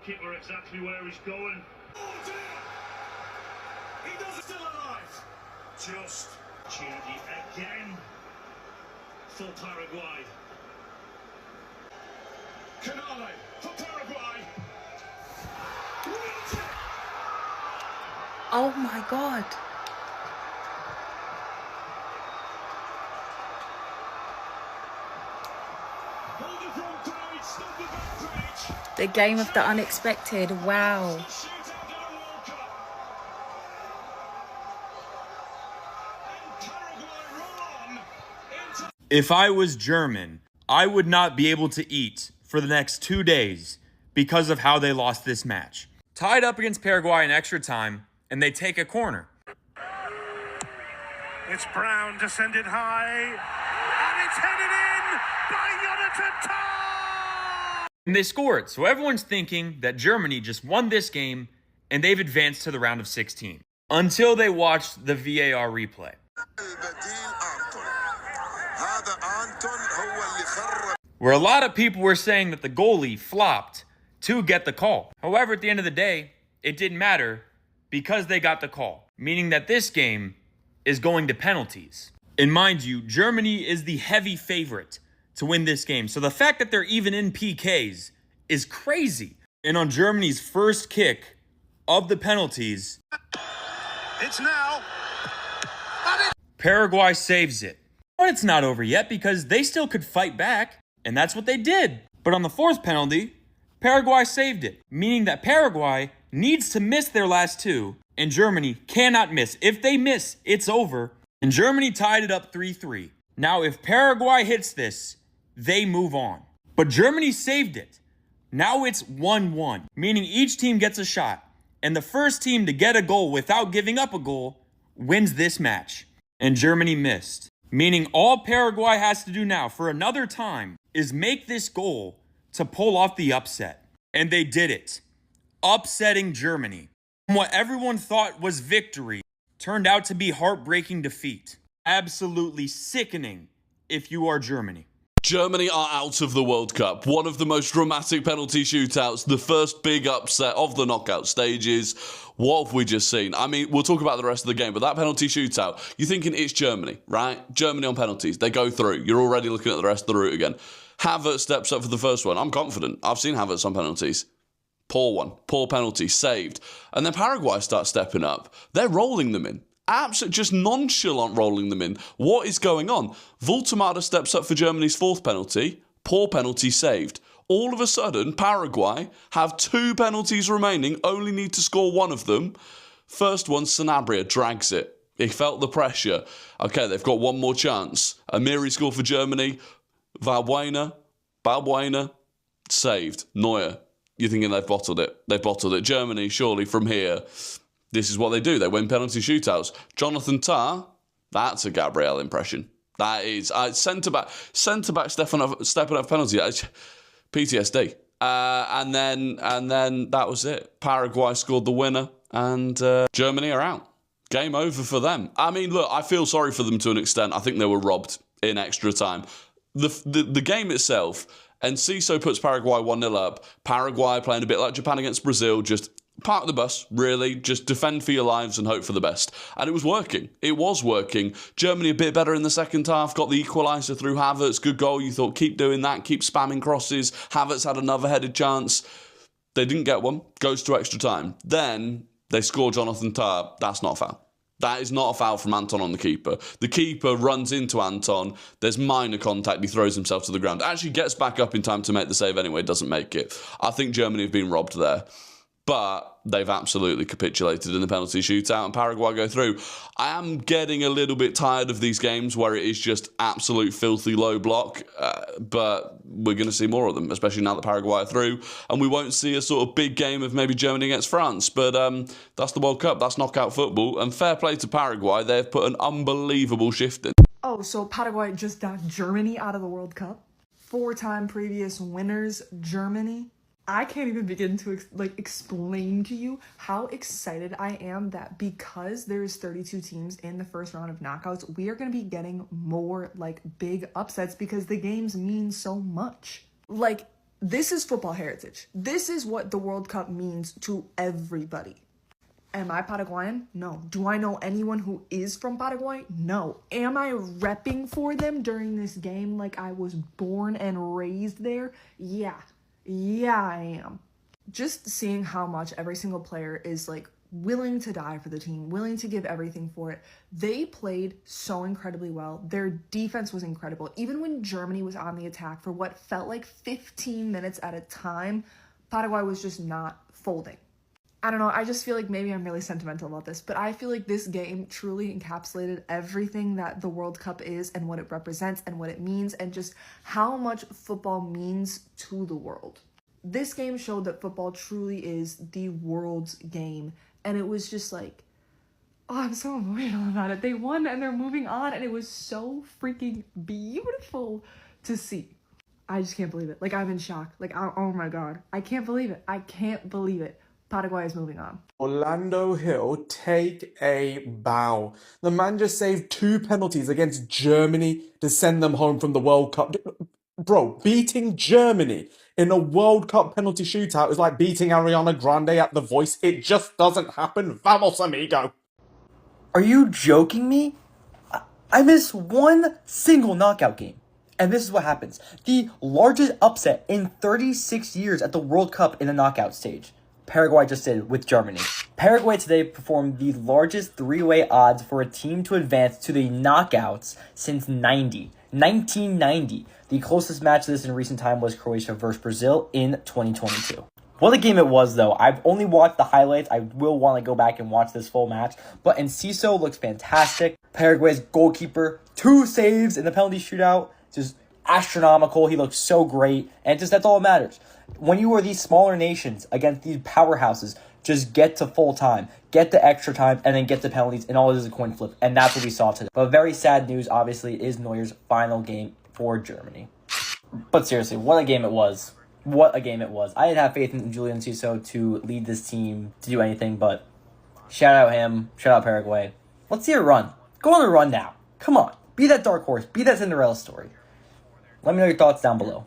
goalkeeper exactly where he's going. Oh dear! He does it still alive! Just Judy again for Paraguay. Canale for Paraguay! Oh my God. Hold it from Page, stop the back page! The game of the unexpected. Wow. Shootout in a World Cup! And Paraguay roll on into... If I was German, I would not be able to eat for the next 2 days because of how they lost this match. Tied up against Paraguay in extra time, and they take a corner. It's Brown to send it high, and it's headed in by Jonathan Tah! And they scored, so everyone's thinking that Germany just won this game and they've advanced to the round of 16. Until they watched the VAR replay. Where a lot of people were saying that the goalie flopped to get the call. However, at the end of the day, it didn't matter because they got the call, meaning that this game is going to penalties. And mind you, Germany is the heavy favorite to win this game. So the fact that they're even in PKs is crazy. And on Germany's first kick of the penalties, It's now. Paraguay saves it. But it's not over yet because they still could fight back, and that's what they did. But on the fourth penalty, Paraguay saved it, meaning that Paraguay needs to miss their last two, and Germany cannot miss. If they miss, it's over. And Germany tied it up 3-3. Now, if Paraguay hits this, they move on. But Germany saved it. Now it's 1-1, meaning each team gets a shot. And the first team to get a goal without giving up a goal wins this match. And Germany missed, meaning all Paraguay has to do now for another time is make this goal to pull off the upset. And they did it, upsetting Germany. And what everyone thought was victory turned out to be heartbreaking defeat. Absolutely sickening if you are Germany. Germany are out of the World Cup. One of the most dramatic penalty shootouts, the first big upset of the knockout stages. What have we just seen? I mean, we'll talk about the rest of the game, but that penalty shootout, you're thinking it's Germany, right? Germany on penalties. They go through. You're already looking at the rest of the route again. Havertz steps up for the first one. I'm confident. I've seen Havertz on penalties. Poor one. Poor penalty. Saved. And then Paraguay starts stepping up. They're rolling them in. Absolutely just nonchalant rolling them in. What is going on? Voltemada steps up for Germany's fourth penalty. Poor penalty saved. All of a sudden, Paraguay have 2 penalties remaining, only need to score one of them. First one, Sanabria drags it. He felt the pressure. Okay, they've got one more chance. Amiri scored for Germany. Balbuena, saved. Neuer. You're thinking they've bottled it. They've bottled it. Germany, surely from here, this is what they do. They win penalty shootouts. Jonathan Tah, that's a Gabriel impression. That is centre-back stepping up penalty. PTSD. And then that was it. Paraguay scored the winner, and Germany are out. Game over for them. I mean, look, I feel sorry for them to an extent. I think they were robbed in extra time. The game itself, Enciso puts Paraguay 1-0 up. Paraguay playing a bit like Japan against Brazil, just park the bus, really. Just defend for your lives and hope for the best. And it was working. It was working. Germany a bit better in the second half. Got the equaliser through Havertz. Good goal. You thought, keep doing that. Keep spamming crosses. Havertz had another headed chance. They didn't get one. Goes to extra time. Then they score Jonathan Tah. That's not a foul. That is not a foul from Anton on the keeper. The keeper runs into Anton. There's minor contact. He throws himself to the ground. Actually gets back up in time to make the save anyway. Doesn't make it. I think Germany have been robbed there. But they've absolutely capitulated in the penalty shootout and Paraguay go through. I am getting a little bit tired of these games where it is just absolute filthy low block, but we're going to see more of them, especially now that Paraguay are through, and we won't see a sort of big game of maybe Germany against France, but that's the World Cup, that's knockout football, and fair play to Paraguay, they've put an unbelievable shift in. Oh, so Paraguay just knocked Germany out of the World Cup? 4-time previous winners, Germany? I can't even begin to explain to you how excited I am that because there's 32 teams in the first round of knockouts, we are going to be getting more big upsets because the games mean so much. This is football heritage. This is what the World Cup means to everybody. Am I Paraguayan? No. Do I know anyone who is from Paraguay? No. Am I repping for them during this game like I was born and raised there? Yeah. Yeah, I am. Just seeing how much every single player is like willing to die for the team, willing to give everything for it. They played so incredibly well. Their defense was incredible. Even when Germany was on the attack for what felt like 15 minutes at a time, Paraguay was just not folding. I don't know, I just feel like maybe I'm really sentimental about this, but I feel like this game truly encapsulated everything that the World Cup is and what it represents and what it means and just how much football means to the world. This game showed that football truly is the world's game, and it was just like, oh, I'm so emotional about it. They won and they're moving on, and it was so freaking beautiful to see. I just can't believe it. Like, I'm in shock. Like, oh my God. I can't believe it. I can't believe it. Paraguay is moving on. Orlando Hill, take a bow. The man just saved 2 penalties against Germany to send them home from the World Cup. Bro, beating Germany in a World Cup penalty shootout is like beating Ariana Grande at The Voice. It just doesn't happen. Vamos, amigo. Are you joking me? I missed one single knockout game. And this is what happens. The largest upset in 36 years at the World Cup in the knockout stage. Paraguay just did with Germany. Paraguay today performed the largest 3-way odds for a team to advance to the knockouts since 1990. The closest match to this in recent time was Croatia versus Brazil in 2022. What a game it was, though. I've only watched the highlights. I will want to go back and watch this full match. But Enciso looks fantastic. Paraguay's goalkeeper, 2 saves in the penalty shootout. Just astronomical. He looks so great. And just that's all that matters. When you are these smaller nations against these powerhouses, just get to full time, get to extra time, and then get to penalties, and all it is a coin flip. And that's what we saw today. But very sad news, obviously, is Neuer's final game for Germany. But seriously, what a game it was. What a game it was. I didn't have faith in Julian Enciso to lead this team to do anything, but shout out him, shout out Paraguay. Let's see a run. Go on a run now. Come on. Be that dark horse. Be that Cinderella story. Let me know your thoughts down below.